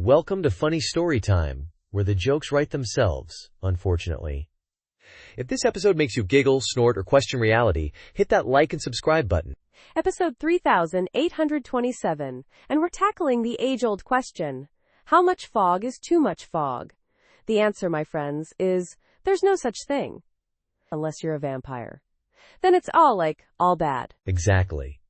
Welcome to Funny Story Time, where the jokes write themselves, unfortunately. If this episode makes you giggle, snort, or question reality, hit that like and subscribe button. Episode 3827, and we're tackling the age-old question, how much fog is too much fog? The answer, my friends, is there's no such thing. Unless you're a vampire. Then it's all bad. Exactly.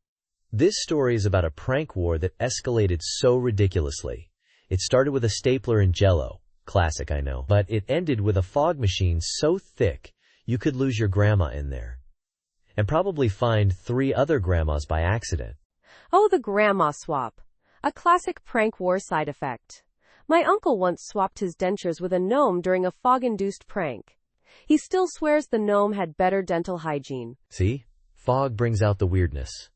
This story is about a prank war that escalated so ridiculously. It started with a stapler and Jell-O. Classic, I know. But it ended with a fog machine so thick you could lose your grandma in there. And probably find 3 other grandmas by accident. Oh, the grandma swap. A classic prank war side effect. My uncle once swapped his dentures with a gnome during a fog-induced prank. He still swears the gnome had better dental hygiene. See? Fog brings out the weirdness.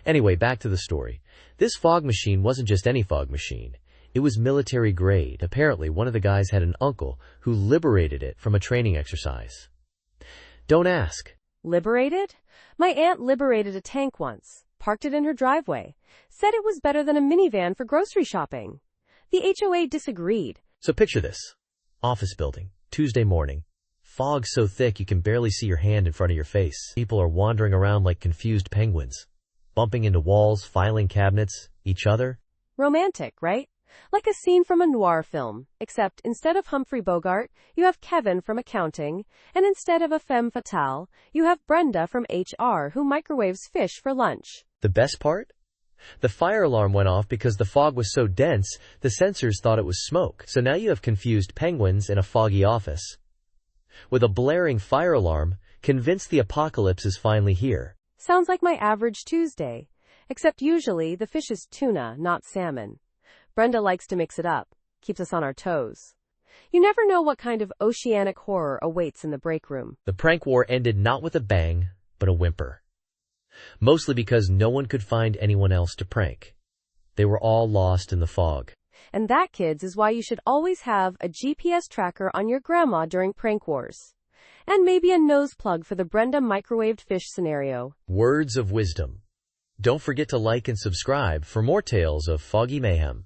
Anyway, back to the story. This fog machine wasn't just any fog machine. It was military grade. Apparently, one of the guys had an uncle who liberated it from a training exercise. Don't ask. Liberated? My aunt liberated a tank once, parked it in her driveway, said it was better than a minivan for grocery shopping. The HOA disagreed. So picture this. Office building, Tuesday morning. Fog so thick you can barely see your hand in front of your face. People are wandering around like confused penguins, bumping into walls, filing cabinets, each other. Romantic, right? Like a scene from a noir film, except instead of Humphrey Bogart, you have Kevin from accounting, and instead of a femme fatale, you have Brenda from HR who microwaves fish for lunch. The best part? The fire alarm went off because the fog was so dense, the sensors thought it was smoke. So now you have confused penguins in a foggy office. With a blaring fire alarm, convinced the apocalypse is finally here. Sounds like my average Tuesday, except usually the fish is tuna, not salmon. Brenda likes to mix it up, keeps us on our toes. You never know what kind of oceanic horror awaits in the break room. The prank war ended not with a bang, but a whimper. Mostly because no one could find anyone else to prank. They were all lost in the fog. And that, kids, is why you should always have a GPS tracker on your grandma during prank wars. And maybe a nose plug for the Brenda microwaved fish scenario. Words of wisdom. Don't forget to like and subscribe for more tales of foggy mayhem.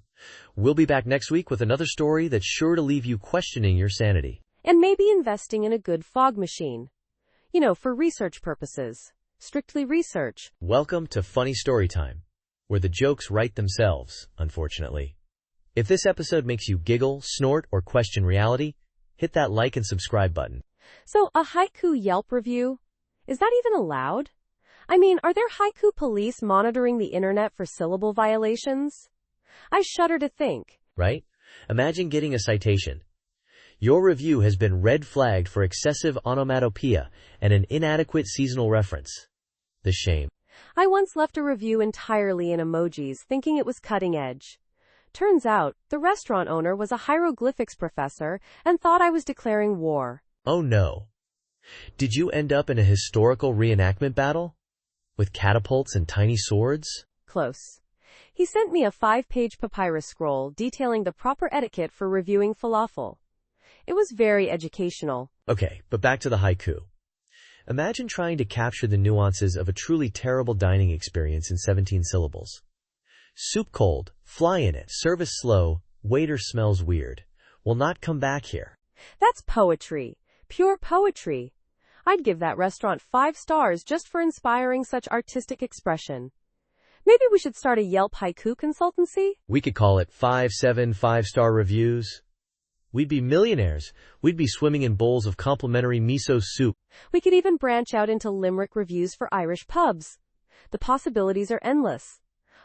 We'll be back next week with another story that's sure to leave you questioning your sanity. And maybe investing in a good fog machine. For research purposes. Strictly research. Welcome to Funny Story Time, where the jokes write themselves, unfortunately. If this episode makes you giggle, snort, or question reality, hit that like and subscribe button. So, a haiku Yelp review? Is that even allowed? I mean, are there haiku police monitoring the internet for syllable violations? I shudder to think. Right? Imagine getting a citation. Your review has been red flagged for excessive onomatopoeia and an inadequate seasonal reference. The shame. I once left a review entirely in emojis, thinking it was cutting edge. Turns out, the restaurant owner was a hieroglyphics professor and thought I was declaring war. Oh no. Did you end up in a historical reenactment battle? With catapults and tiny swords? Close. He sent me a 5-page papyrus scroll detailing the proper etiquette for reviewing falafel. It was very educational. Okay, but back to the haiku. Imagine trying to capture the nuances of a truly terrible dining experience in 17 syllables. Soup cold, fly in it, service slow, waiter smells weird. Will not come back here. That's poetry. Pure poetry. I'd give that restaurant 5 stars just for inspiring such artistic expression. Maybe we should start a Yelp haiku consultancy? We could call it 5-7-5-star reviews. We'd be millionaires. We'd be swimming in bowls of complimentary miso soup. We could even branch out into limerick reviews for Irish pubs. The possibilities are endless.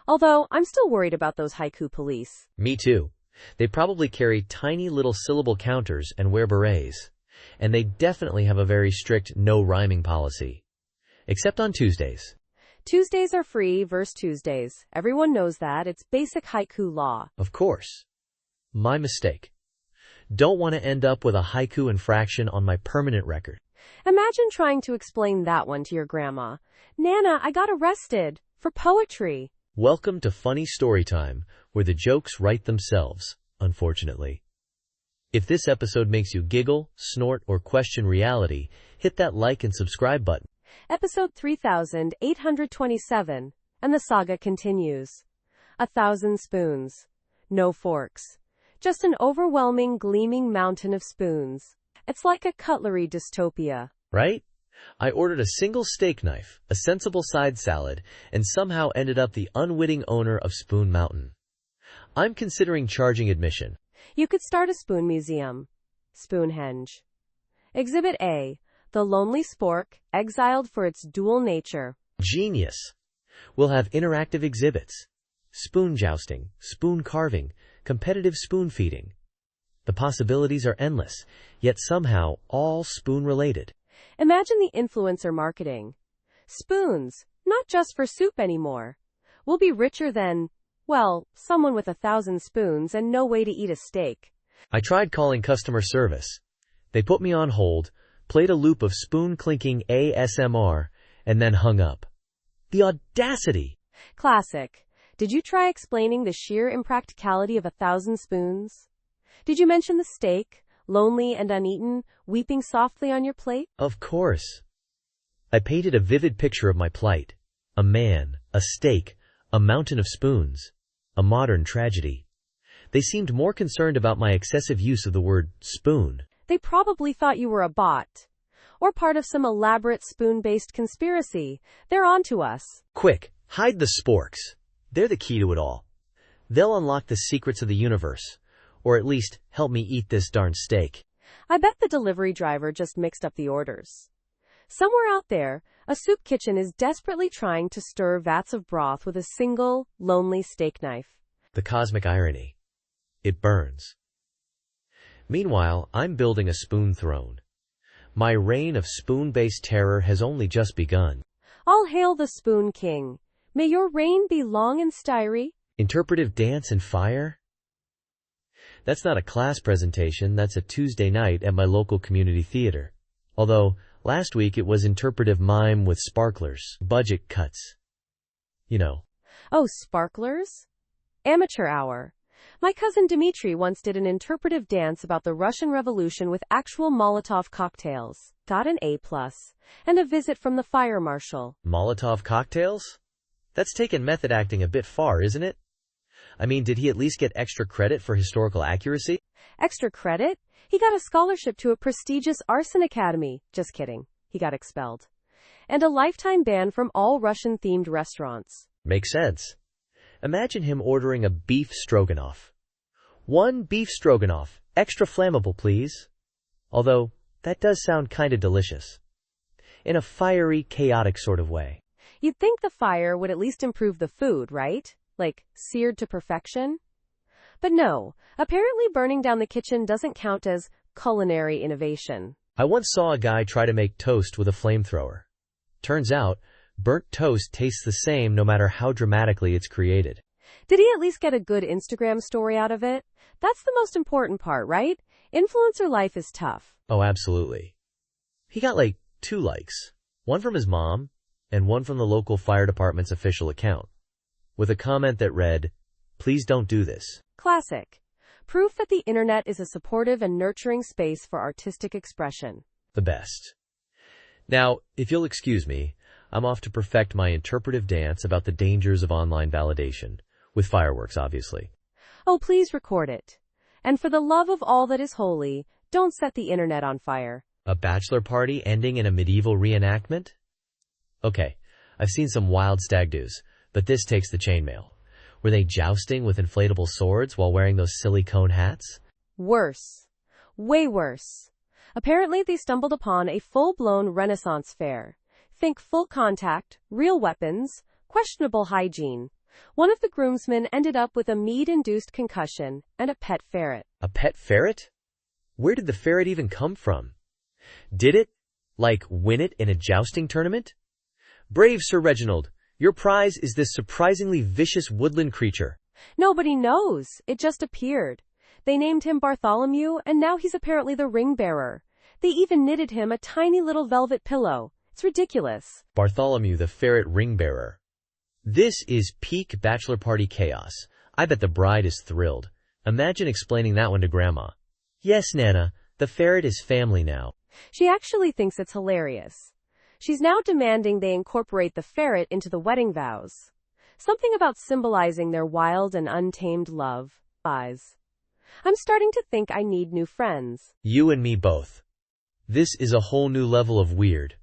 Although, I'm still worried about those haiku police. Me too. They probably carry tiny little syllable counters and wear berets. And they definitely have a very strict no rhyming policy. Except on Tuesdays. Tuesdays are free verse Tuesdays. Everyone knows that. It's basic haiku law. Of course. My mistake. Don't want to end up with a haiku infraction on my permanent record. Imagine trying to explain that one to your grandma. Nana, I got arrested for poetry. Welcome to Funny Story Time, where the jokes write themselves, unfortunately. If this episode makes you giggle, snort, or question reality, hit that like and subscribe button. Episode 3827, and the saga continues. 1,000 spoons. No forks. Just an overwhelming, gleaming mountain of spoons. It's like a cutlery dystopia. Right? I ordered a single steak knife, a sensible side salad, and somehow ended up the unwitting owner of Spoon Mountain. I'm considering charging admission. You could start a spoon museum. Spoonhenge. Exhibit A. The Lonely Spork, exiled for its dual nature. Genius. We'll have interactive exhibits. Spoon jousting, spoon carving, competitive spoon feeding. The possibilities are endless, yet somehow all spoon-related. Imagine the influencer marketing. Spoons, not just for soup anymore. We'll be richer than, well, someone with 1,000 spoons and no way to eat a steak. I tried calling customer service. They put me on hold, played a loop of spoon-clinking ASMR, and then hung up. The audacity! Classic. Did you try explaining the sheer impracticality of 1,000 spoons? Did you mention the steak, lonely and uneaten, weeping softly on your plate? Of course. I painted a vivid picture of my plight. A man, a steak, a mountain of spoons. A modern tragedy. They seemed more concerned about my excessive use of the word spoon. They probably thought you were a bot. Or part of some elaborate spoon-based conspiracy. They're on to us. Quick, hide the sporks. They're the key to it all. They'll unlock the secrets of the universe. Or at least, help me eat this darn steak. I bet the delivery driver just mixed up the orders. Somewhere out there, a soup kitchen is desperately trying to stir vats of broth with a single, lonely steak knife. The cosmic irony. It burns. Meanwhile, I'm building a spoon throne. My reign of spoon-based terror has only just begun. All hail the Spoon King. May your reign be long and styry. Interpretive dance and fire? That's not a class presentation, that's a Tuesday night at my local community theater. Although, last week it was interpretive mime with sparklers, budget cuts. You know. Oh, sparklers? Amateur hour. My cousin Dmitri once did an interpretive dance about the Russian Revolution with actual Molotov cocktails. Got an A+, and a visit from the fire marshal. Molotov cocktails? That's taken method acting a bit far, isn't it? I mean, did he at least get extra credit for historical accuracy? Extra credit? He got a scholarship to a prestigious arson academy. Just kidding. He got expelled. And a lifetime ban from all Russian-themed restaurants. Makes sense. Imagine him ordering a beef stroganoff. 1 beef stroganoff, extra flammable, please. Although, that does sound kinda delicious. In a fiery, chaotic sort of way. You'd think the fire would at least improve the food, right? Like, seared to perfection? But no, apparently burning down the kitchen doesn't count as culinary innovation. I once saw a guy try to make toast with a flamethrower. Turns out, burnt toast tastes the same no matter how dramatically it's created. Did he at least get a good Instagram story out of it? That's the most important part, right? Influencer life is tough. Oh, absolutely. He got like 2 likes. One from his mom, and one from the local fire department's official account. With a comment that read, "Please don't do this." Classic. Proof that the internet is a supportive and nurturing space for artistic expression. The best. Now, if you'll excuse me, I'm off to perfect my interpretive dance about the dangers of online validation. With fireworks, obviously. Oh, please record it. And for the love of all that is holy, don't set the internet on fire. A bachelor party ending in a medieval reenactment? Okay, I've seen some wild stag do's, but this takes the chainmail. Were they jousting with inflatable swords while wearing those silly cone hats? Worse. Way worse. Apparently they stumbled upon a full-blown Renaissance fair. Think full contact, real weapons, questionable hygiene. One of the groomsmen ended up with a mead-induced concussion and a pet ferret. A pet ferret? Where did the ferret even come from? Did it, win it in a jousting tournament? Brave Sir Reginald, your prize is this surprisingly vicious woodland creature. Nobody knows. It just appeared. They named him Bartholomew, and now he's apparently the ring bearer. They even knitted him a tiny little velvet pillow. It's ridiculous. Bartholomew the ferret ring bearer. This is peak bachelor party chaos. I bet the bride is thrilled. Imagine explaining that one to Grandma. Yes, Nana, the ferret is family now. She actually thinks it's hilarious. She's now demanding they incorporate the ferret into the wedding vows. Something about symbolizing their wild and untamed love. eyes. I'm starting to think I need new friends. You and me both. This is a whole new level of weird.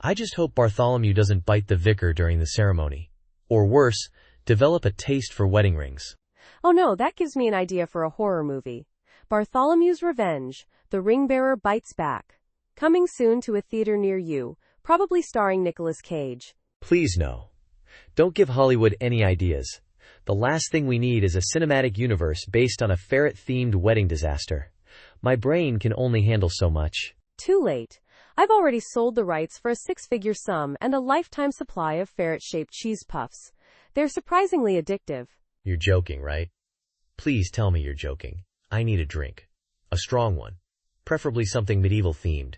I just hope Bartholomew doesn't bite the vicar during the ceremony. Or worse, develop a taste for wedding rings. Oh no, that gives me an idea for a horror movie. Bartholomew's Revenge, The Ring Bearer Bites Back. Coming soon to a theater near you, probably starring Nicolas Cage. Please no. Don't give Hollywood any ideas. The last thing we need is a cinematic universe based on a ferret-themed wedding disaster. My brain can only handle so much. Too late. I've already sold the rights for a six-figure sum and a lifetime supply of ferret-shaped cheese puffs. They're surprisingly addictive. You're joking, right? Please tell me you're joking. I need a drink. A strong one. Preferably something medieval-themed.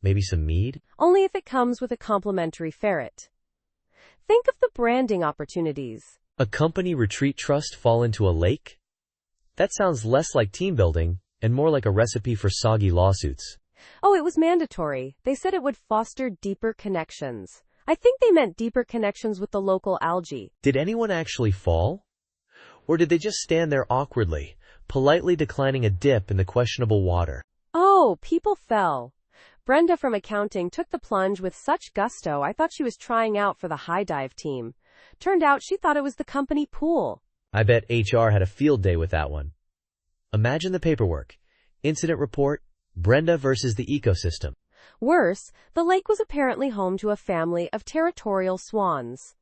Maybe some mead? Only if it comes with a complimentary ferret. Think of the branding opportunities. A company retreat trust fall into a lake? That sounds less like team building and more like a recipe for soggy lawsuits. Oh, it was mandatory. They said it would foster deeper connections. I think they meant deeper connections with the local algae. Did anyone actually fall? Or did they just stand there awkwardly, politely declining a dip in the questionable water? Oh, people fell. Brenda from accounting took the plunge with such gusto I thought she was trying out for the high dive team. Turned out she thought it was the company pool. I bet HR had a field day with that one. Imagine the paperwork. Incident report, Brenda versus the ecosystem. Worse, the lake was apparently home to a family of territorial swans.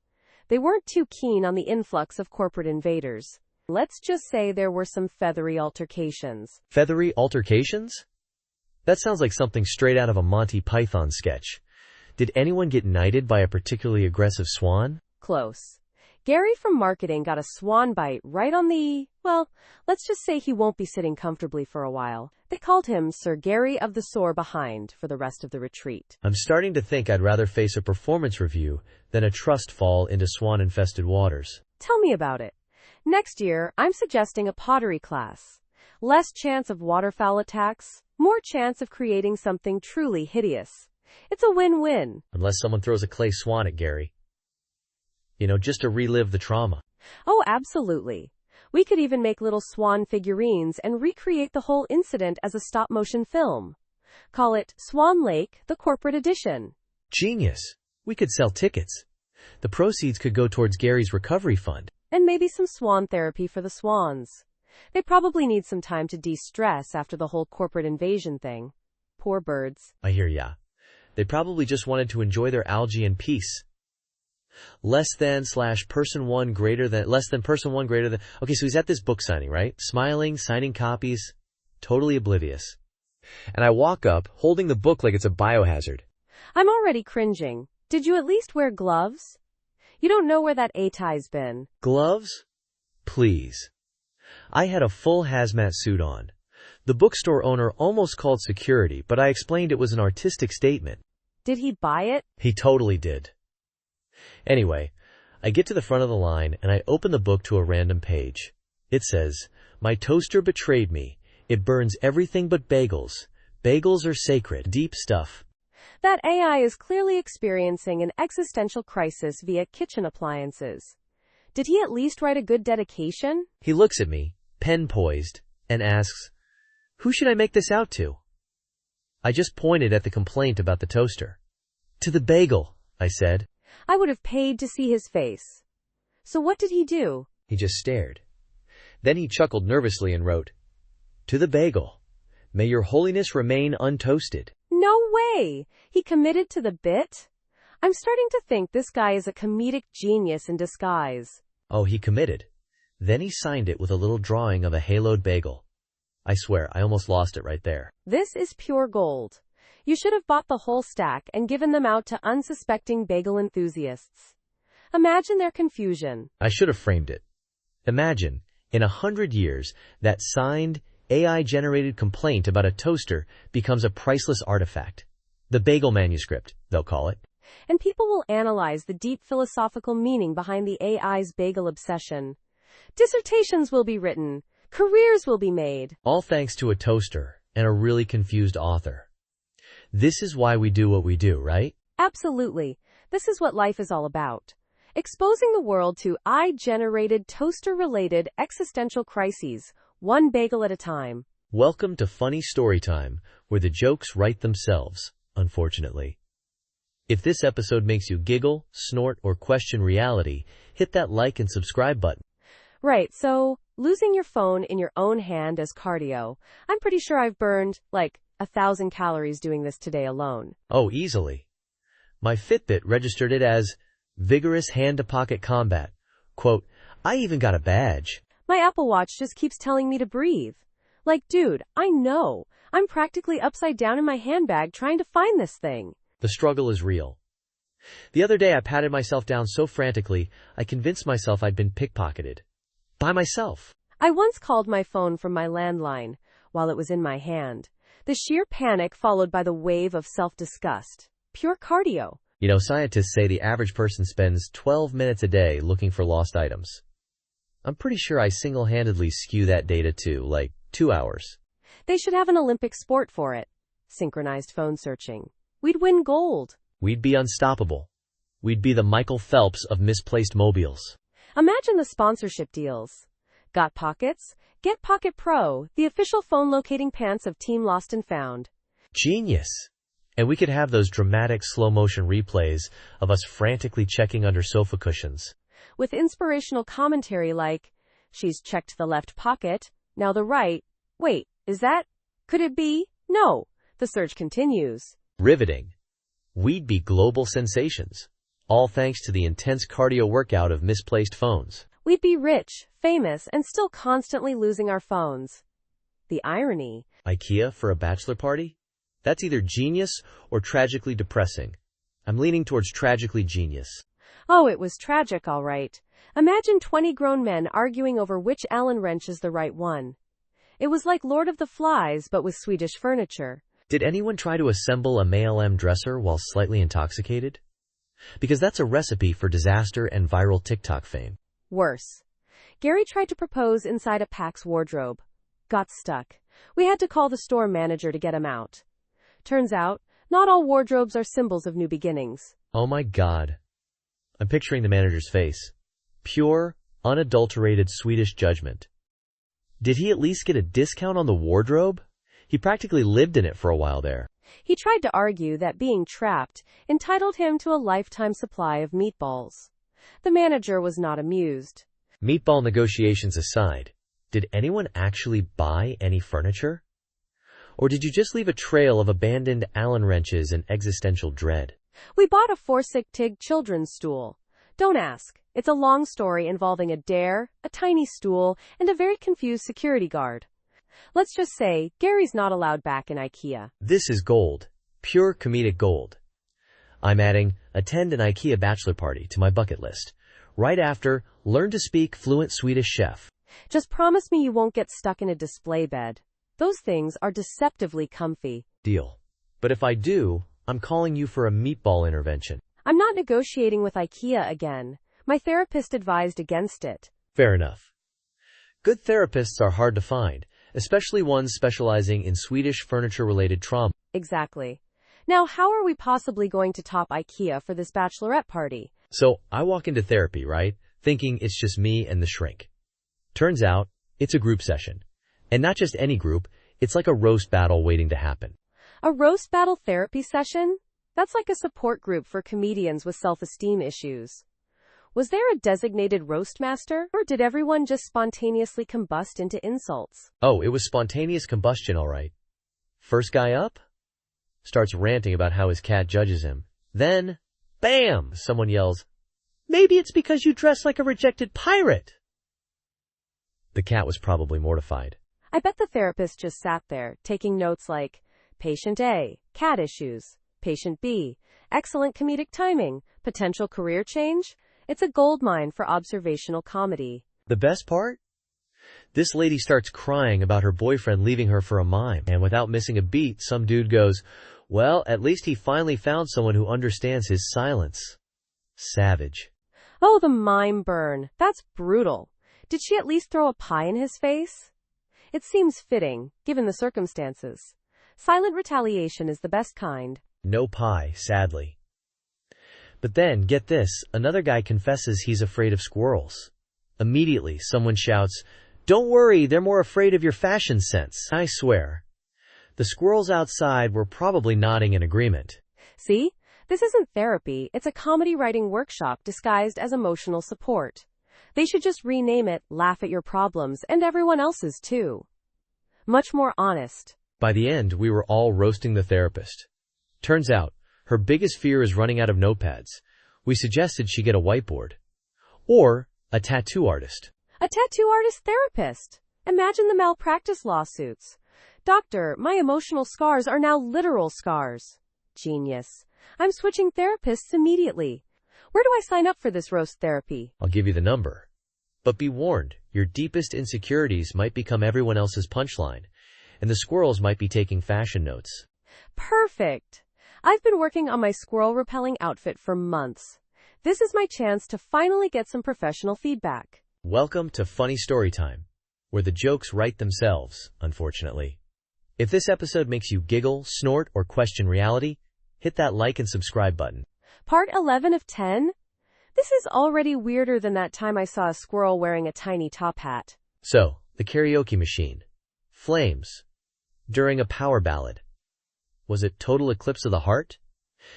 They weren't too keen on the influx of corporate invaders. Let's just say there were some feathery altercations. Feathery altercations? That sounds like something straight out of a Monty Python sketch. Did anyone get knighted by a particularly aggressive swan? Close. Gary from marketing got a swan bite right on the, well, let's just say he won't be sitting comfortably for a while. They called him Sir Gary of the Sore Behind for the rest of the retreat. I'm starting to think I'd rather face a performance review than a trust fall into swan-infested waters. Tell me about it. Next year, I'm suggesting a pottery class. Less chance of waterfowl attacks, more chance of creating something truly hideous. It's a win-win. Unless someone throws a clay swan at Gary. Just to relive the trauma. Oh, absolutely. We could even make little swan figurines and recreate the whole incident as a stop-motion film. Call it Swan Lake, the corporate edition. Genius. We could sell tickets. The proceeds could go towards Gary's recovery fund. And maybe some swan therapy for the swans. They probably need some time to de-stress after the whole corporate invasion thing. Poor birds. I hear ya. They probably just wanted to enjoy their algae in peace. Less than / person one greater than, less than person one greater than. Okay, so he's at this book signing, right? Smiling, signing copies, totally oblivious. And I walk up, holding the book like it's a biohazard. I'm already cringing. Did you at least wear gloves? You don't know where that A-tie's been. Gloves? Please. I had a full hazmat suit on. The bookstore owner almost called security, but I explained it was an artistic statement. Did he buy it? He totally did. Anyway, I get to the front of the line and I open the book to a random page. It says, "My toaster betrayed me. It burns everything but bagels. Bagels are sacred." Deep stuff. That AI is clearly experiencing an existential crisis via kitchen appliances. Did he at least write a good dedication? He looks at me, pen poised, and asks, "Who should I make this out to?" I just pointed at the complaint about the toaster. "To the bagel," I said. I would have paid to see his face. So what did he do? He just stared. Then he chuckled nervously and wrote, "To the bagel. May your holiness remain untoasted." No way! He committed to the bit? I'm starting to think this guy is a comedic genius in disguise. Oh, he committed. Then he signed it with a little drawing of a haloed bagel. I swear, I almost lost it right there. This is pure gold. You should have bought the whole stack and given them out to unsuspecting bagel enthusiasts. Imagine their confusion. I should have framed it. Imagine, in 100 years, that signed, AI-generated complaint about a toaster becomes a priceless artifact. The bagel manuscript, they'll call it. And people will analyze the deep philosophical meaning behind the AI's bagel obsession. Dissertations will be written. Careers will be made. All thanks to a toaster and a really confused author. This is why we do what we do, right? Absolutely. This is what life is all about. Exposing the world to AI-generated toaster-related existential crises, one bagel at a time. Welcome to Funny Story Time, where the jokes write themselves, unfortunately. If this episode makes you giggle, snort, or question reality, hit that like and subscribe button. Right, so losing your phone in your own hand as cardio. I'm pretty sure I've burned, 1,000 calories doing this today alone. Oh, easily. My Fitbit registered it as vigorous hand-to-pocket combat. Quote, I even got a badge. My Apple Watch just keeps telling me to breathe. Dude, I know. I'm practically upside down in my handbag trying to find this thing. The struggle is real. The other day I patted myself down so frantically, I convinced myself I'd been pickpocketed. By myself. I once called my phone from my landline while it was in my hand. The sheer panic followed by the wave of self-disgust. Pure cardio. You know, scientists say the average person spends 12 minutes a day looking for lost items. I'm pretty sure I single-handedly skew that data to, 2 hours. They should have an Olympic sport for it. Synchronized phone searching. We'd win gold. We'd be unstoppable. We'd be the Michael Phelps of misplaced mobiles. Imagine the sponsorship deals. Got pockets? Get Pocket Pro, the official phone locating pants of Team Lost and Found. Genius. And we could have those dramatic slow-motion replays of us frantically checking under sofa cushions. With inspirational commentary like, she's checked the left pocket, now the right. Wait, is that? Could it be? No. The search continues. Riveting. We'd be global sensations. All thanks to the intense cardio workout of misplaced phones. We'd be rich, famous, and still constantly losing our phones. The irony. IKEA for a bachelor party? That's either genius or tragically depressing. I'm leaning towards tragically genius. Oh, it was tragic, all right. Imagine 20 grown men arguing over which Allen wrench is the right one. It was like Lord of the Flies, but with Swedish furniture. Did anyone try to assemble a MLM dresser while slightly intoxicated? Because that's a recipe for disaster and viral TikTok fame. Worse. Gary tried to propose inside a Pax wardrobe. Got stuck. We had to call the store manager to get him out. Turns out, not all wardrobes are symbols of new beginnings. Oh my God. I'm picturing the manager's face. Pure, unadulterated Swedish judgment. Did he at least get a discount on the wardrobe? He practically lived in it for a while there. He tried to argue that being trapped entitled him to a lifetime supply of meatballs. The manager was not amused. Meatball negotiations aside, did anyone actually buy any furniture? Or did you just leave a trail of abandoned Allen wrenches and existential dread? We bought a 4-sig-tig children's stool. Don't ask. It's a long story involving a dare, a tiny stool, and a very confused security guard. Let's just say, Gary's not allowed back in IKEA. This is gold. Pure comedic gold. I'm adding, attend an IKEA bachelor party to my bucket list. Right after, learn to speak fluent Swedish chef. Just promise me you won't get stuck in a display bed. Those things are deceptively comfy. Deal. But if I do, I'm calling you for a meatball intervention. I'm not negotiating with IKEA again. My therapist advised against it. Fair enough. Good therapists are hard to find, especially ones specializing in Swedish furniture-related trauma. Exactly. Now, how are we possibly going to top IKEA for this bachelorette party? So, I walk into therapy, right? Thinking it's just me and the shrink. Turns out, it's a group session. And not just any group, it's like a roast battle waiting to happen. A roast battle therapy session? That's like a support group for comedians with self-esteem issues. Was there a designated roast master, or did everyone just spontaneously combust into insults? Oh, it was spontaneous combustion, all right. First guy up? Starts ranting about how his cat judges him. Then, bam! Someone yells, "Maybe it's because you dress like a rejected pirate." The cat was probably mortified. I bet the therapist just sat there, taking notes like, Patient A, cat issues. Patient B, excellent comedic timing. Potential career change? It's a goldmine for observational comedy. The best part? This lady starts crying about her boyfriend leaving her for a mime, and without missing a beat, some dude goes, "Well, at least he finally found someone who understands his silence." Savage. Oh, the mime burn. That's brutal. Did she at least throw a pie in his face? It seems fitting, given the circumstances. Silent retaliation is the best kind. No pie, sadly. But then, get this, another guy confesses he's afraid of squirrels. Immediately, someone shouts, Don't worry, they're more afraid of your fashion sense, I swear. The squirrels outside were probably nodding in agreement. See? This isn't therapy, it's a comedy writing workshop disguised as emotional support. They should just rename it Laugh at Your Problems and Everyone Else's too. Much more honest. By the end, we were all roasting the therapist. Turns out, her biggest fear is running out of notepads. We suggested she get a whiteboard. Or a tattoo artist. A tattoo artist therapist. Imagine the malpractice lawsuits. Doctor, my emotional scars are now literal scars. Genius. I'm switching therapists immediately. Where do I sign up for this roast therapy? I'll give you the number. But be warned, your deepest insecurities might become everyone else's punchline, and the squirrels might be taking fashion notes. Perfect. I've been working on my squirrel-repelling outfit for months. This is my chance to finally get some professional feedback. Welcome to Funny Story Time, where the jokes write themselves, unfortunately. If this episode makes you giggle, snort, or question reality, hit that like and subscribe button. Part 11 of 10? This is already weirder than that time I saw a squirrel wearing a tiny top hat. So, the karaoke machine. Flames. During a power ballad. Was it Total Eclipse of the Heart?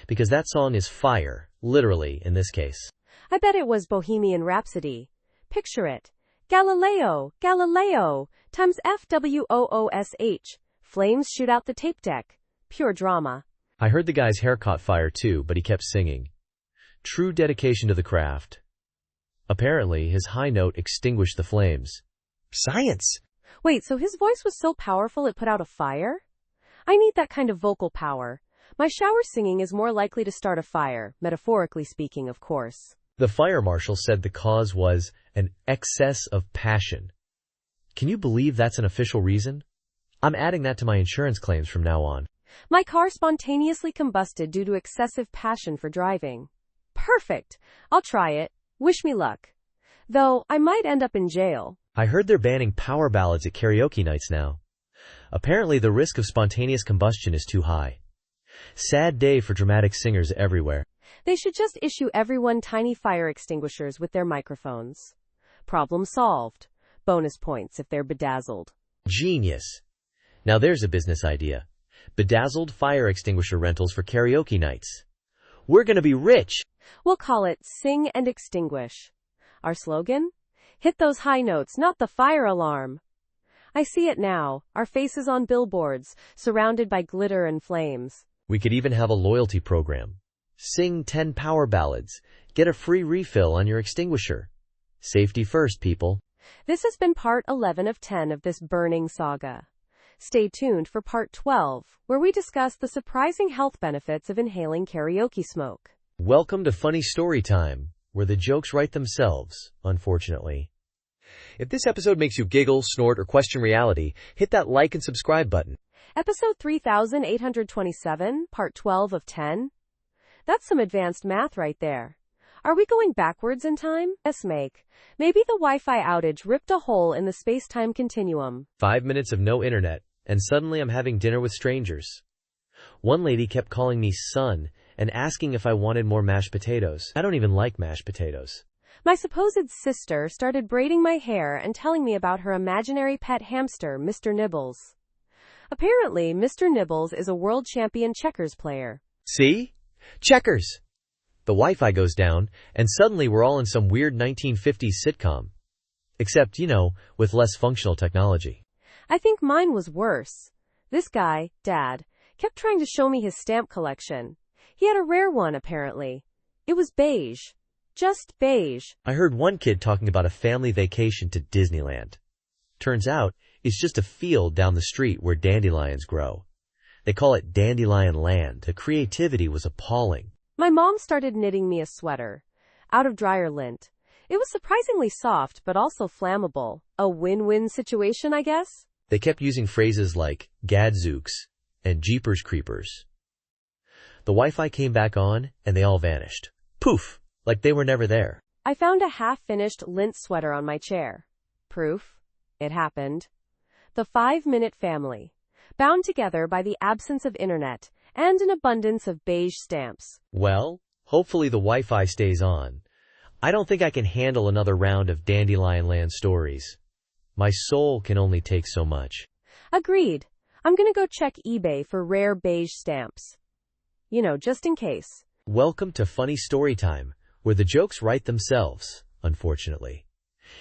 Because that song is fire, literally, in this case. I bet it was Bohemian Rhapsody. Picture it. Galileo, Galileo, times FWOOSH. Flames shoot out the tape deck. Pure drama. I heard the guy's hair caught fire too, but he kept singing. True dedication to the craft. Apparently, his high note extinguished the flames. Science! Wait, so his voice was so powerful it put out a fire? I need that kind of vocal power. My shower singing is more likely to start a fire, metaphorically speaking, of course. The fire marshal said the cause was an excess of passion. Can you believe that's an official reason? I'm adding that to my insurance claims from now on. My car spontaneously combusted due to excessive passion for driving. Perfect. I'll try it. Wish me luck. Though, I might end up in jail. I heard they're banning power ballads at karaoke nights now. Apparently the risk of spontaneous combustion is too high. Sad day for dramatic singers everywhere. They should just issue everyone tiny fire extinguishers with their microphones. Problem solved. Bonus points if they're bedazzled. Genius. Now there's a business idea. Bedazzled fire extinguisher rentals for karaoke nights. We're gonna be rich! We'll call it Sing and Extinguish. Our slogan? Hit those high notes, not the fire alarm. I see it now, our faces on billboards, surrounded by glitter and flames. We could even have a loyalty program. Sing 10 power ballads. Get a free refill on your extinguisher. Safety first, people. This has been part 11 of 10 of this burning saga. Stay tuned for part 12, where we discuss the surprising health benefits of inhaling karaoke smoke. Welcome to Funny Story Time, where the jokes write themselves, unfortunately. If this episode makes you giggle, snort, or question reality, hit that like and subscribe button. Episode 3827, part 12 of 10? That's some advanced math right there. Are we going backwards in time? Yes, make. Maybe the Wi-Fi outage ripped a hole in the space-time continuum. 5 minutes of no internet, and suddenly I'm having dinner with strangers. One lady kept calling me son and asking if I wanted more mashed potatoes. I don't even like mashed potatoes. My supposed sister started braiding my hair and telling me about her imaginary pet hamster, Mr. Nibbles. Apparently, Mr. Nibbles is a world champion checkers player. See? Checkers! The Wi-Fi goes down, and suddenly we're all in some weird 1950s sitcom. Except, with less functional technology. I think mine was worse. This guy, Dad, kept trying to show me his stamp collection. He had a rare one, apparently. It was beige. Just beige. I heard one kid talking about a family vacation to Disneyland. Turns out, it's just a field down the street where dandelions grow. They call it Dandelion Land. The creativity was appalling. My mom started knitting me a sweater. Out of dryer lint. It was surprisingly soft, but also flammable. A win-win situation, I guess? They kept using phrases like gadzooks and jeepers creepers. The Wi-Fi came back on, and they all vanished. Poof! Like they were never there. I found a half-finished lint sweater on my chair. Proof. It happened. The 5-minute family. Bound together by the absence of internet and an abundance of beige stamps. Well, hopefully the Wi-Fi stays on. I don't think I can handle another round of Dandelion Land stories. My soul can only take so much. Agreed. I'm gonna go check eBay for rare beige stamps. Just in case. Welcome to Funny Story Time, where the jokes write themselves, unfortunately.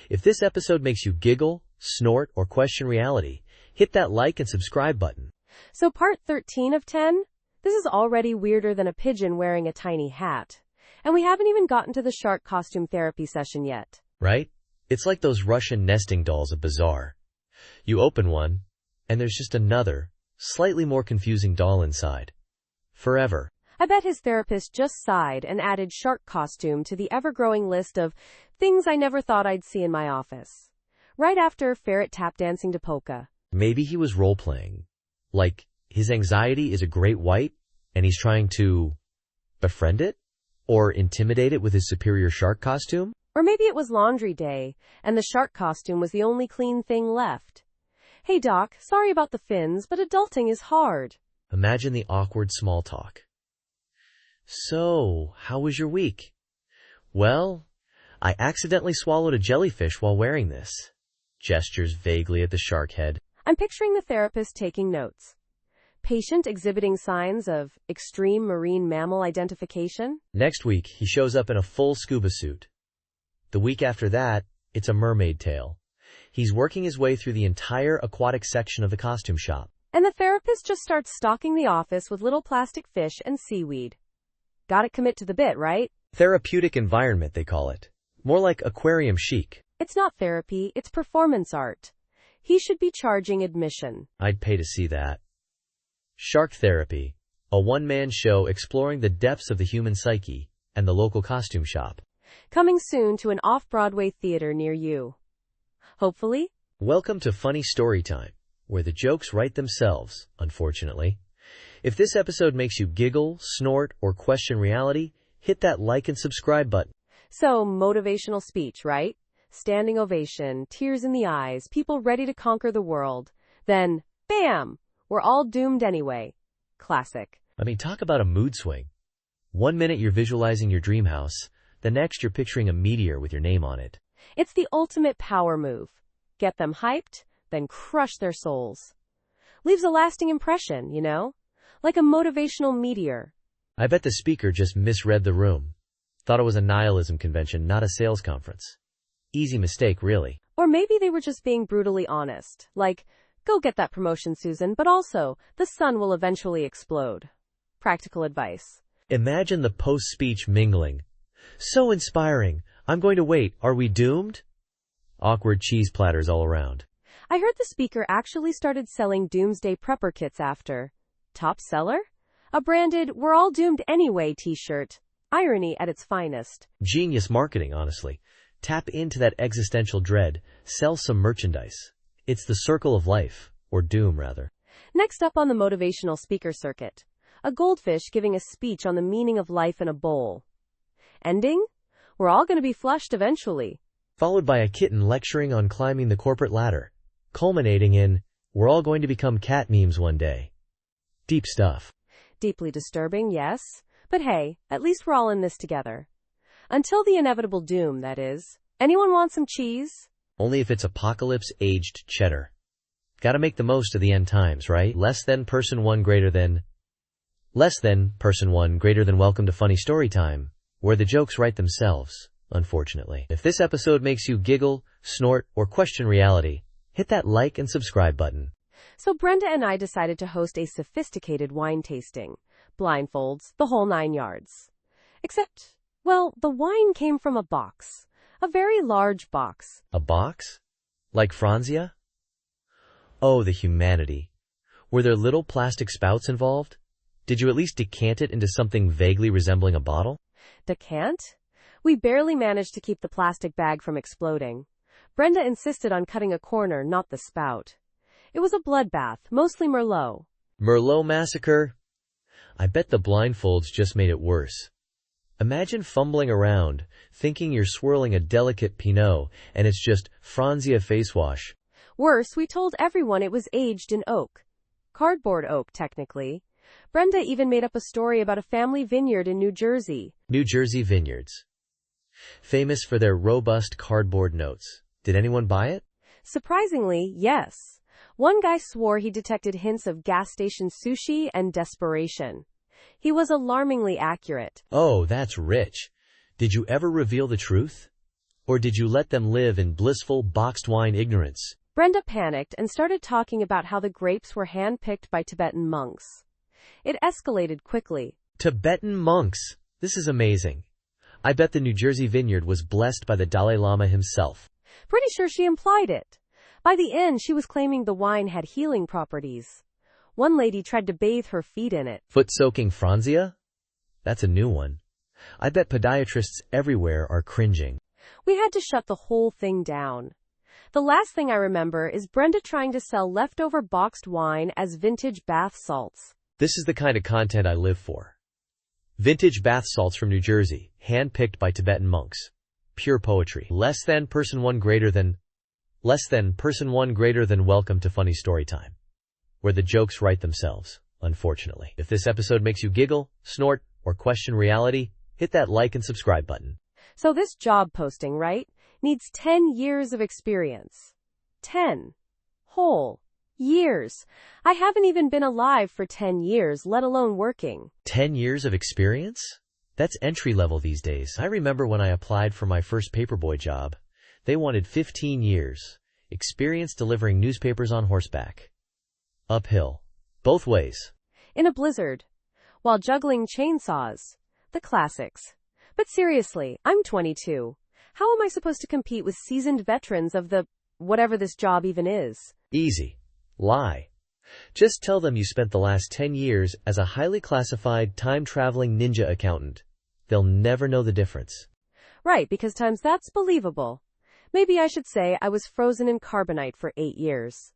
If this episode makes you giggle, snort, or question reality, hit that like and subscribe button. So part 13 of 10? This is already weirder than a pigeon wearing a tiny hat. And we haven't even gotten to the shark costume therapy session yet. Right? It's like those Russian nesting dolls of Bazaar. You open one, and there's just another, slightly more confusing doll inside. Forever. I bet his therapist just sighed and added shark costume to the ever-growing list of things I never thought I'd see in my office. Right after ferret tap dancing to polka. Maybe he was role-playing. Like, his anxiety is a great white, and he's trying to befriend it? Or intimidate it with his superior shark costume? Or maybe it was laundry day, and the shark costume was the only clean thing left. Hey doc, sorry about the fins, but adulting is hard. Imagine the awkward small talk. So, how was your week? Well, I accidentally swallowed a jellyfish while wearing this. Gestures vaguely at the shark head. I'm picturing the therapist taking notes. Patient exhibiting signs of extreme marine mammal identification. Next week, he shows up in a full scuba suit. The week after that, it's a mermaid tail. He's working his way through the entire aquatic section of the costume shop. And the therapist just starts stocking the office with little plastic fish and seaweed. Gotta commit to the bit, right? Therapeutic environment, they call it. More like aquarium chic. It's not therapy, it's performance art. He should be charging admission. I'd pay to see that. Shark Therapy, a one-man show exploring the depths of the human psyche and the local costume shop. Coming soon to an off-Broadway theater near you. Hopefully. Welcome to Funny Story Time, where the jokes write themselves, unfortunately. If this episode makes you giggle, snort, or question reality, hit that like and subscribe button. So, motivational speech, right? Standing ovation, tears in the eyes, people ready to conquer the world. Then, bam! We're all doomed anyway. Classic. I mean, talk about a mood swing. 1 minute you're visualizing your dream house, the next you're picturing a meteor with your name on it. It's the ultimate power move. Get them hyped, then crush their souls. Leaves a lasting impression, Like a motivational meteor. I bet the speaker just misread the room. Thought it was a nihilism convention, not a sales conference. Easy mistake, really. Or maybe they were just being brutally honest. Like, go get that promotion, Susan, but also, the sun will eventually explode. Practical advice. Imagine the post-speech mingling. So inspiring. I'm going to wait. Are we doomed? Awkward cheese platters all around. I heard the speaker actually started selling doomsday prepper kits after. Top seller? A branded, we're all doomed anyway t-shirt. Irony at its finest. Genius marketing, honestly. Tap into that existential dread. Sell some merchandise. It's the circle of life. Or doom, rather. Next up on the motivational speaker circuit. A goldfish giving a speech on the meaning of life in a bowl. Ending? We're all going to be flushed eventually. Followed by a kitten lecturing on climbing the corporate ladder. Culminating in, we're all going to become cat memes one day. Deep stuff. Deeply disturbing, yes. But hey, at least we're all in this together. Until the inevitable doom, that is. Anyone want some cheese? Only if it's apocalypse-aged cheddar. Gotta make the most of the end times, right? Less than person one greater than welcome to Funny Story Time, where the jokes write themselves, unfortunately. If this episode makes you giggle, snort, or question reality, hit that like and subscribe button. So Brenda and I decided to host a sophisticated wine tasting. Blindfolds, the whole 9 yards. Except, well, the wine came from a box. A very large box. A box? Like Franzia? Oh, the humanity. Were there little plastic spouts involved? Did you at least decant it into something vaguely resembling a bottle? Decant? We barely managed to keep the plastic bag from exploding. Brenda insisted on cutting a corner, not the spout. It was a bloodbath, mostly Merlot. Merlot massacre? I bet the blindfolds just made it worse. Imagine fumbling around, thinking you're swirling a delicate Pinot, and it's just Franzia face wash. Worse, we told everyone it was aged in oak. Cardboard oak, technically. Brenda even made up a story about a family vineyard in New Jersey. New Jersey vineyards. Famous for their robust cardboard notes. Did anyone buy it? Surprisingly, yes. One guy swore he detected hints of gas station sushi and desperation. He was alarmingly accurate. Oh, that's rich. Did you ever reveal the truth? Or did you let them live in blissful boxed wine ignorance? Brenda panicked and started talking about how the grapes were hand-picked by Tibetan monks. It escalated quickly. Tibetan monks. This is amazing. I bet the New Jersey vineyard was blessed by the Dalai Lama himself. Pretty sure she implied it. By the end, she was claiming the wine had healing properties. One lady tried to bathe her feet in it. Foot-soaking Franzia? That's a new one. I bet podiatrists everywhere are cringing. We had to shut the whole thing down. The last thing I remember is Brenda trying to sell leftover boxed wine as vintage bath salts. This is the kind of content I live for. Vintage bath salts from New Jersey, hand-picked by Tibetan monks. Pure poetry. Less than person one greater than welcome to Funny Storytime, where the jokes write themselves, unfortunately. If this episode makes you giggle, snort, or question reality, hit that like and subscribe button. So this job posting, right, needs 10 years of experience. 10 whole years. I haven't even been alive for 10 years, let alone working. 10 years of experience? That's entry level these days. I remember when I applied for my first paperboy job. They wanted 15 years. Experience delivering newspapers on horseback. Uphill. Both ways. In a blizzard. While juggling chainsaws. The classics. But seriously, I'm 22. How am I supposed to compete with seasoned veterans of the whatever this job even is? Easy. Lie. Just tell them you spent the last 10 years as a highly classified, time-traveling ninja accountant. They'll never know the difference. Right, because times that's believable. Maybe I should say I was frozen in carbonite for 8 years.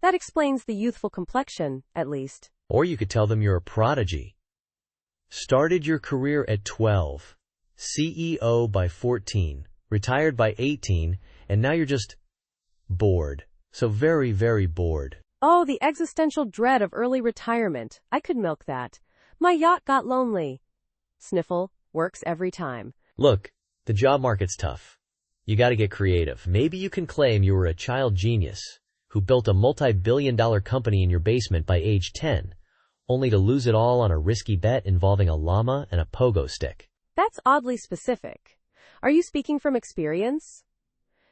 That explains the youthful complexion, at least. Or you could tell them you're a prodigy. Started your career at 12. CEO by 14. Retired by 18. And now you're just bored. So very, very bored. Oh, the existential dread of early retirement. I could milk that. My yacht got lonely. Sniffle. Works every time. Look, the job market's tough. You gotta get creative. Maybe you can claim you were a child genius who built a multi-billion-dollar company in your basement by age 10, only to lose it all on a risky bet involving a llama and a pogo stick. That's oddly specific. Are you speaking from experience?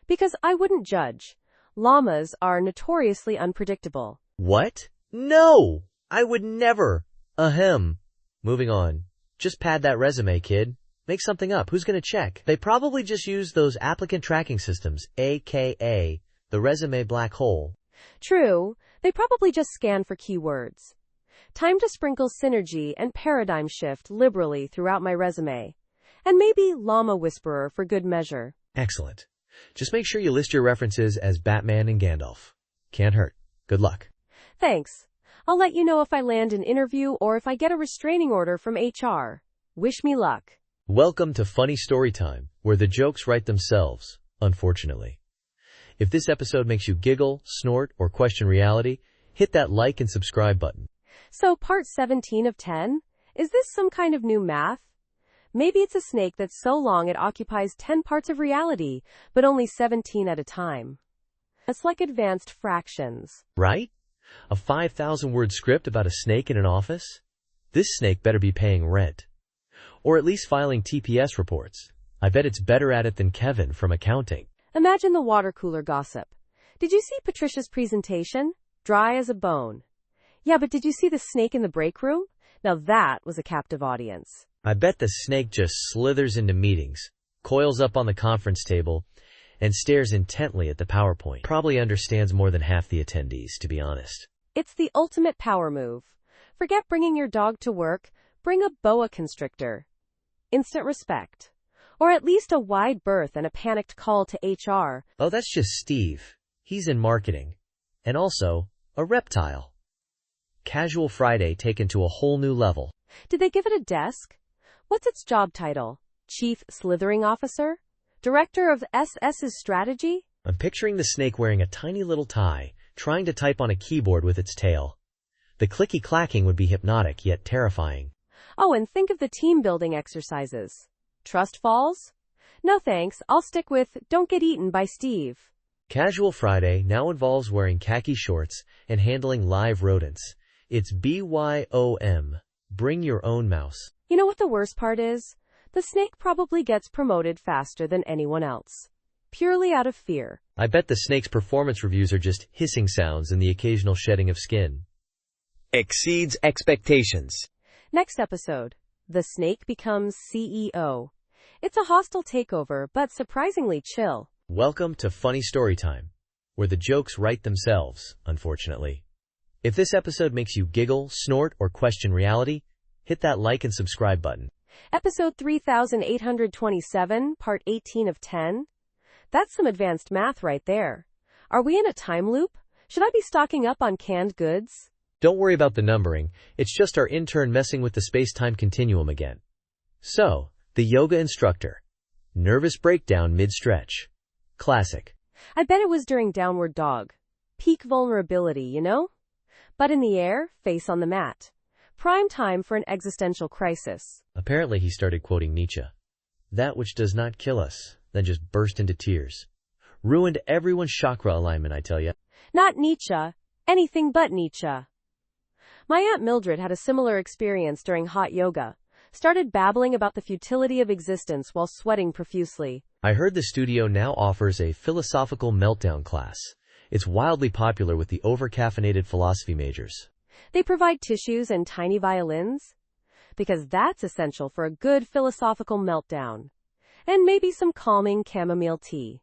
Because I wouldn't judge. Llamas are notoriously unpredictable. What? No! I would never. Ahem. Moving on. Just pad that resume, kid. Make something up. Who's gonna check? They probably just use those applicant tracking systems, aka the resume black hole. True. They probably just scan for keywords. Time to sprinkle synergy and paradigm shift liberally throughout my resume. And maybe llama whisperer for good measure. Excellent. Just make sure you list your references as Batman and Gandalf. Can't hurt. Good luck. Thanks. I'll let you know if I land an interview or if I get a restraining order from HR. Wish me luck. Welcome to Funny Storytime, where the jokes write themselves, unfortunately. If this episode makes you giggle, snort, or question reality, hit that like and subscribe button. So part 17 of 10? Is this some kind of new math? Maybe it's a snake that's so long it occupies 10 parts of reality, but only 17 at a time. It's like advanced fractions. Right? A 5,000-word script about a snake in an office? This snake better be paying rent. Or at least filing TPS reports. I bet it's better at it than Kevin from accounting. Imagine the water cooler gossip. Did you see Patricia's presentation? Dry as a bone. Yeah, but did you see the snake in the break room? Now that was a captive audience. I bet the snake just slithers into meetings, coils up on the conference table, and stares intently at the PowerPoint. Probably understands more than half the attendees, to be honest. It's the ultimate power move. Forget bringing your dog to work. Bring a boa constrictor. Instant respect. Or at least a wide berth and a panicked call to HR. Oh, that's just Steve. He's in marketing. And also, a reptile. Casual Friday taken to a whole new level. Did they give it a desk? What's its job title? Chief Slithering Officer? Director of SS's strategy? I'm picturing the snake wearing a tiny little tie, trying to type on a keyboard with its tail. The clicky-clacking would be hypnotic, yet terrifying. Oh, and think of the team-building exercises. Trust falls? No thanks, I'll stick with Don't Get Eaten by Steve. Casual Friday now involves wearing khaki shorts and handling live rodents. It's BYOM. Bring your own mouse. You know what the worst part is? The snake probably gets promoted faster than anyone else. Purely out of fear. I bet the snake's performance reviews are just hissing sounds and the occasional shedding of skin. Exceeds expectations. Next episode. The snake becomes CEO. It's a hostile takeover, but surprisingly chill. Welcome to Funny Story Time, where the jokes write themselves, unfortunately. If this episode makes you giggle, snort, or question reality, hit that like and subscribe button. Episode 3827, part 18 of 10. That's some advanced math right there. Are we in a time loop? Should I be stocking up on canned goods? Don't worry about the numbering, it's just our intern messing with the space-time continuum again. So, the yoga instructor. Nervous breakdown mid-stretch. Classic. I bet it was during downward dog. Peak vulnerability, you know? Butt in the air, face on the mat. Prime time for an existential crisis. Apparently he started quoting Nietzsche. That which does not kill us, then just burst into tears. Ruined everyone's chakra alignment, I tell ya. Not Nietzsche. Anything but Nietzsche. My Aunt Mildred had a similar experience during hot yoga. Started babbling about the futility of existence while sweating profusely. I heard the studio now offers a philosophical meltdown class. It's wildly popular with the over-caffeinated philosophy majors. They provide tissues and tiny violins, because that's essential for a good philosophical meltdown. And maybe some calming chamomile tea.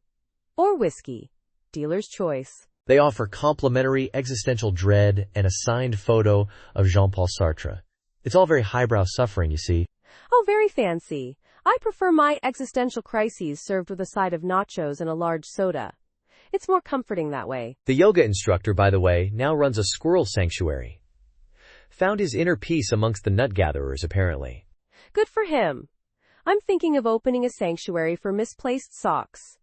Or whiskey. Dealer's choice. They offer complimentary existential dread and a signed photo of Jean-Paul Sartre. It's all very highbrow suffering, you see. Oh, very fancy. I prefer my existential crises served with a side of nachos and a large soda. It's more comforting that way. The yoga instructor, by the way, now runs a squirrel sanctuary. Found his inner peace amongst the nut gatherers, apparently. Good for him. I'm thinking of opening a sanctuary for misplaced socks.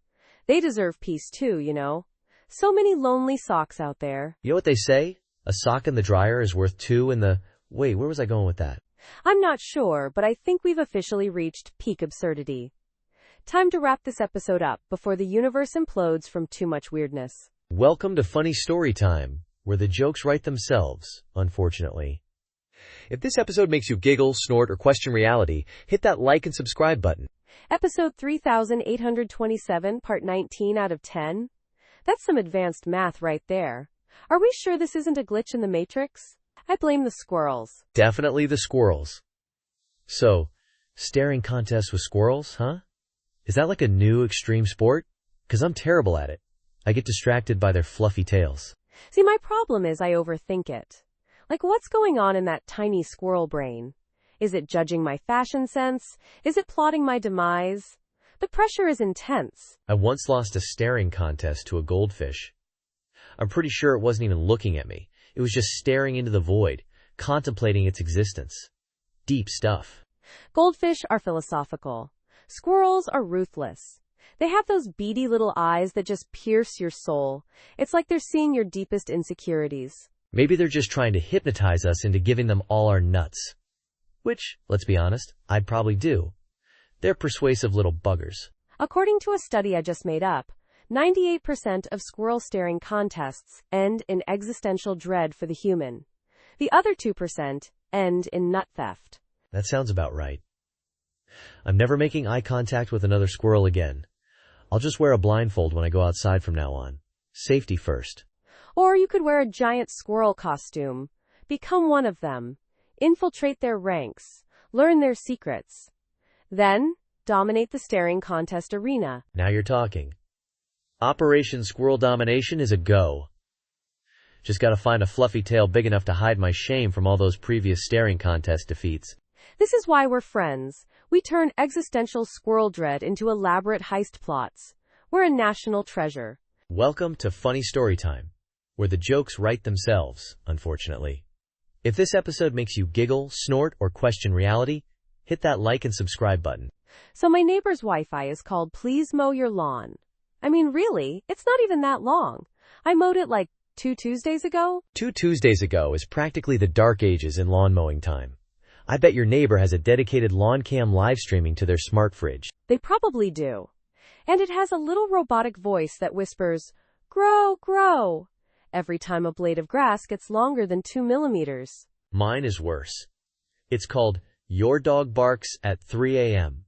They deserve peace too, you know. So many lonely socks out there. You know what they say? A sock in the dryer is worth two in the... Wait, where was I going with that? I'm not sure, but I think we've officially reached peak absurdity. Time to wrap this episode up before the universe implodes from too much weirdness. Welcome to Funny Story Time, where the jokes write themselves, unfortunately. If this episode makes you giggle, snort, or question reality, hit that like and subscribe button. Episode 3827, part 19 out of 10. That's some advanced math right there. Are we sure this isn't a glitch in the Matrix? I blame the squirrels. Definitely the squirrels. So, staring contests with squirrels, huh? Is that like a new extreme sport? 'Cause I'm terrible at it. I get distracted by their fluffy tails. See, my problem is I overthink it. Like, what's going on in that tiny squirrel brain? Is it judging my fashion sense? Is it plotting my demise? The pressure is intense. I once lost a staring contest to a goldfish. I'm pretty sure it wasn't even looking at me. It was just staring into the void, contemplating its existence. Deep stuff. Goldfish are philosophical. Squirrels are ruthless. They have those beady little eyes that just pierce your soul. It's like they're seeing your deepest insecurities. Maybe they're just trying to hypnotize us into giving them all our nuts. Which, let's be honest, I'd probably do. They're persuasive little buggers. According to a study I just made up, 98% of squirrel staring contests end in existential dread for the human. The other 2% end in nut theft. That sounds about right. I'm never making eye contact with another squirrel again. I'll just wear a blindfold when I go outside from now on. Safety first. Or you could wear a giant squirrel costume. Become one of them. Infiltrate their ranks. Learn their secrets. Then, dominate the staring contest arena. Now you're talking. Operation Squirrel Domination is a go. Just gotta find a fluffy tail big enough to hide my shame from all those previous staring contest defeats. This is why we're friends. We turn existential squirrel dread into elaborate heist plots. We're a national treasure. Welcome to Funny Story Time, where the jokes write themselves, unfortunately. If this episode makes you giggle, snort, or question reality, hit that like and subscribe button. So my neighbor's Wi-Fi is called Please Mow Your Lawn. I mean, really, it's not even that long. I mowed it like 2 Tuesdays ago. 2 Tuesdays ago is practically the dark ages in lawn mowing time. I bet your neighbor has a dedicated lawn cam live streaming to their smart fridge. They probably do. And it has a little robotic voice that whispers, Grow, grow. Every time a blade of grass gets longer than 2 millimeters. Mine is worse. It's called Your Dog Barks at 3 a.m.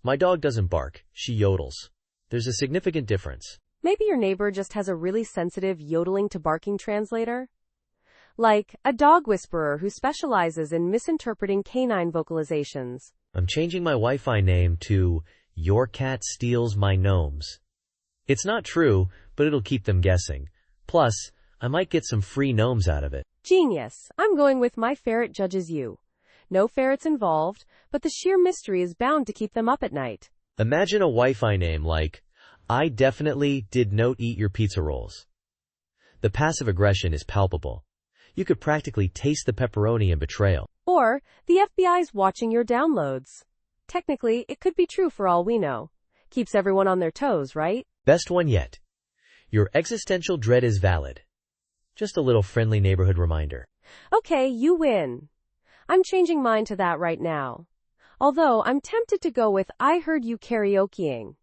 My dog doesn't bark, she yodels. There's a significant difference. Maybe your neighbor just has a really sensitive yodeling to barking translator? Like a dog whisperer who specializes in misinterpreting canine vocalizations. I'm changing my Wi-Fi name to Your Cat Steals My Gnomes. It's not true, but it'll keep them guessing. Plus, I might get some free gnomes out of it. Genius. I'm going with My Ferret Judges You. No ferrets involved, but the sheer mystery is bound to keep them up at night. Imagine a Wi-Fi name like, I definitely did not eat your pizza rolls. The passive aggression is palpable. You could practically taste the pepperoni and betrayal. Or, the FBI's watching your downloads. Technically, it could be true for all we know. Keeps everyone on their toes, right? Best one yet. Your existential dread is valid. Just a little friendly neighborhood reminder. Okay, you win. I'm changing mine to that right now. Although, I'm tempted to go with I heard you karaokeing.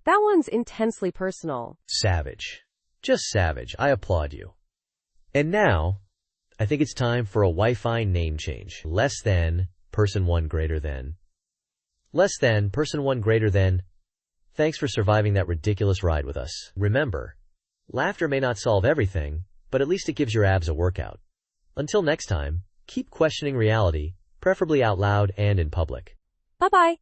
That one's intensely personal. Savage. Just savage. I applaud you. And now, I think it's time for a Wi-Fi name change. Less than, person 1 greater than. Less than, person 1 greater than. Thanks for surviving that ridiculous ride with us. Remember, laughter may not solve everything, but at least it gives your abs a workout. Until next time, keep questioning reality, preferably out loud and in public. Bye-bye.